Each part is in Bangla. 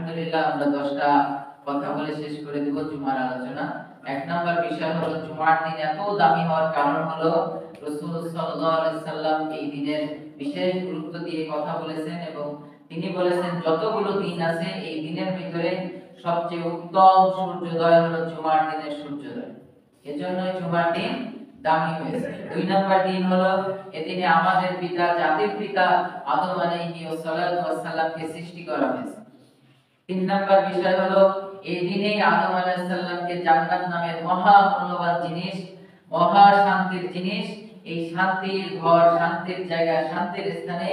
আলহামদুলিল্লাহ আমরা 10টা কথা বলে শেষ করে দেব জুমার আলোচনা। এক নাম্বার বিষয় হলো জুমার দিন এত দামি হওয়ার কারণ হলো রাসূল সাল্লাল্লাহু আলাইহি সাল্লাম এই দিনের বিশেষ গুরুত্ব দিয়ে কথা বলেছেন এবং তিনি বলেছেন যতগুলো দিন আছে এই দিনের ভিতরে সবচেয়ে উত্তম সূর্যোদয় হলো জুমার দিনের সূর্যোদয়। এজন্য জুমার দিন দামি হয়েছে। দুই নাম্বার দিন হলো এদিনে আমাদের পিতা জাতির পিতা আদম আলাইহিস সালামকে সৃষ্টি করা হয়েছে। তিন নাম্বার বিষয় হলো এই দিনেই আদম আলাইহিস সালামকে জান্নাত নামের মহা মূল্যবান জিনিস, মহা শান্তির জিনিস, এই শান্তির ঘর, শান্তির জায়গা, শান্তির স্থানে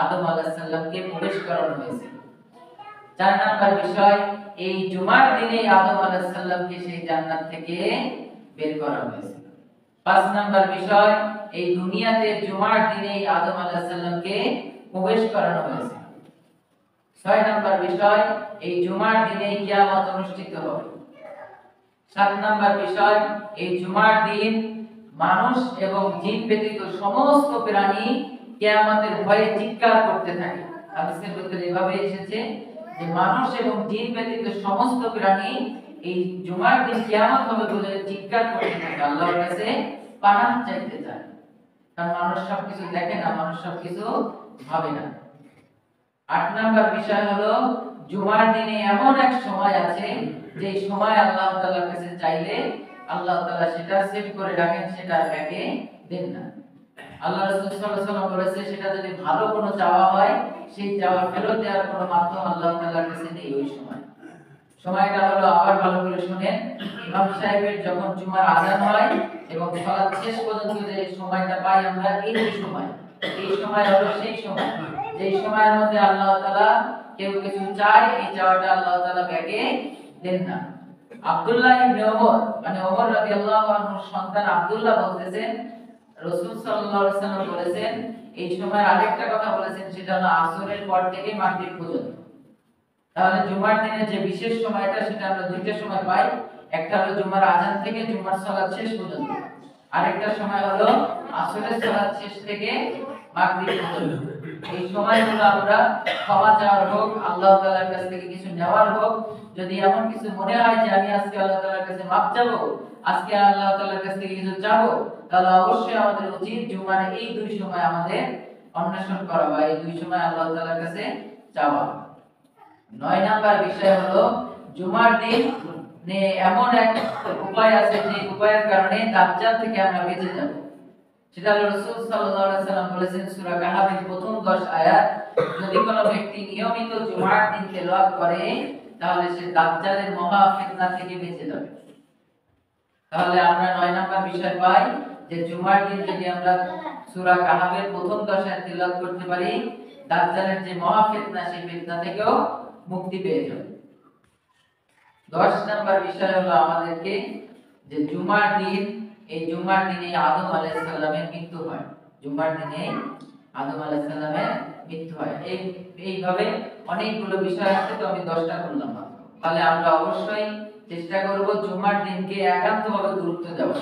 আদম আলাইহিস সালামকে প্রবেশ করানো হয়েছে। চার নাম্বার বিষয় এই জুমার দিনেই আদম আলাইহিস সালামকে সেই জান্নাত থেকে বের করা হয়েছে। পাঁচ নাম্বার বিষয় এই দুনিয়াতে জুমার দিনেই আদম আলাইহিস সালামকে প্রবেশ করানো হয়েছে। ছয় নাম্বার বিষয় এই জুমার দিনেই কিয়ামত অনুষ্ঠিত হবে। সাত নাম্বার বিষয় এই জুমার দিন মানুষ এবং জিন ব্যতীত সমস্ত প্রাণী কিয়ামতের ভয়ে চিৎকার করতে থাকে। হাদিসের ভিতরে এভাবে এসেছে যে মানুষ এবং জিন ব্যতীত সমস্ত প্রাণী এই জুমার দিন কিয়ামত হবে বলে চিৎকার করতে থাকে, আল্লাহর কাছে পানাহ চাইতে চায়। কারণ মানুষ সবকিছু দেখে না, মানুষ সবকিছু ভাবে না। আট নাম্বার বিষয় হলো জুমার দিনে এমন এক সময় আছে যে সময় আল্লাহ তাআলার কাছে চাইলে আল্লাহ তাআলা সেটা সেভ করে রাখেন, সেটা একে দেন না। আল্লাহ রাসূল সাল্লাল্লাহু আলাইহি ওয়াসাল্লাম বলেছে সেটা যদি ভালো কোনো চাওয়া হয় সেই চাওয়া ফেরত দেওয়ার কোনো মাধ্যম আল্লাহ তাআলার কাছে নেই ওই সময়। সময়টা হলো, আবার ভালো করে শুনেন, ইমাম সাহেবের যখন জুমার আযান হয় এবং সালাত শেষ পর্যন্ত যে সময়টা পাই আমরা, এই সময় হলো সেই সময় যেই সময়ের মধ্যে আল্লাহ তাআলা কেউ কিছু চায়, এই চাওয়াটা আল্লাহ তাআলা ব্যাগে দেন না। আব্দুল্লাহ ইবনে ওমর মানে ওমর রাদিয়াল্লাহু আনহুর সন্তান আব্দুল্লাহ বলতেছেন রাসূল সাল্লাল্লাহু আলাইহি ওয়াসাল্লাম বলেছেন এই সময় আরেকটা কথা বলেছেন, সেটা হলো আসরের পর থেকে মাগরিব পর্যন্ত। তাহলে জুমার দিনে যে বিশেষ সময়টা সেটা আমরা দুইটা সময় পাই, একটা হলো জুমার আযান থেকে জুমার সালাত শেষ পর্যন্ত, আরেকটা সময় হলো আসরের সালাত শেষ থেকে মাগরিব পর্যন্ত। এই সময়গুলো আমরা ক্ষমা চাওয়ার হোক, আল্লাহ তাআলার কাছ থেকে কিছু নেওয়ার হোক। যদি এমন কিছু মনে হয় যে আমি আজকে আল্লাহ তাআলার কাছে মাপ চাবো, আজকে আল্লাহ তাআলার কাছ থেকে কিছু চাবো, তাহলে অবশ্যই আমাদের উচিত জুমার এই দুই সময় আমাদের অন্বেষণ করা বা এই দুই সময় আল্লাহ তাআলার কাছে চাওয়া। 9 নাম্বার বিষয় হলো জুমার দিন এমন এক উপায় আছে যে উপায়ের কারণে দাজ্জাল থেকে আমরা বেঁচে যাব। সেটা হলো রাসূল সাল্লাল্লাহু আলাইহি ওয়াসাল্লাম বলেছেন সূরা কাহাফের প্রথম 10 আয়াত, যদি কোনো ব্যক্তি নিয়মিত জুমার দিন তেলাওয়াত করে তাহলে সে দাজ্জালের মহা ফিতনা থেকে বেঁচে যাবে। তাহলে আমরা 9 নাম্বার বিষয় পাই যে জুমার দিন যদি আমরা সূরা কাহাফের প্রথম 10 আয়াত তেলাওয়াত করতে পারি, দাজ্জালের যে মহা ফিতনা সেই ফিতনা থেকেও মুক্তি পেয়ে যাব। 10 নাম্বার বিষয় হলো আমাদেরকে যে জুমার দিন, এই জুমার দিনে আদম আলাইহিস সালামের মৃত্যু হয়। জুমার দিনে আদম আলাইহিস সালামের মৃত্যু হয়। এইভাবে অনেকগুলো বিষয় আছে, তো আমি 10টা করলাম। তাহলে আমরা অবশ্যই চেষ্টা করব জুমার দিনকে একান্তভাবে গুরুত্ব দেওয়ার।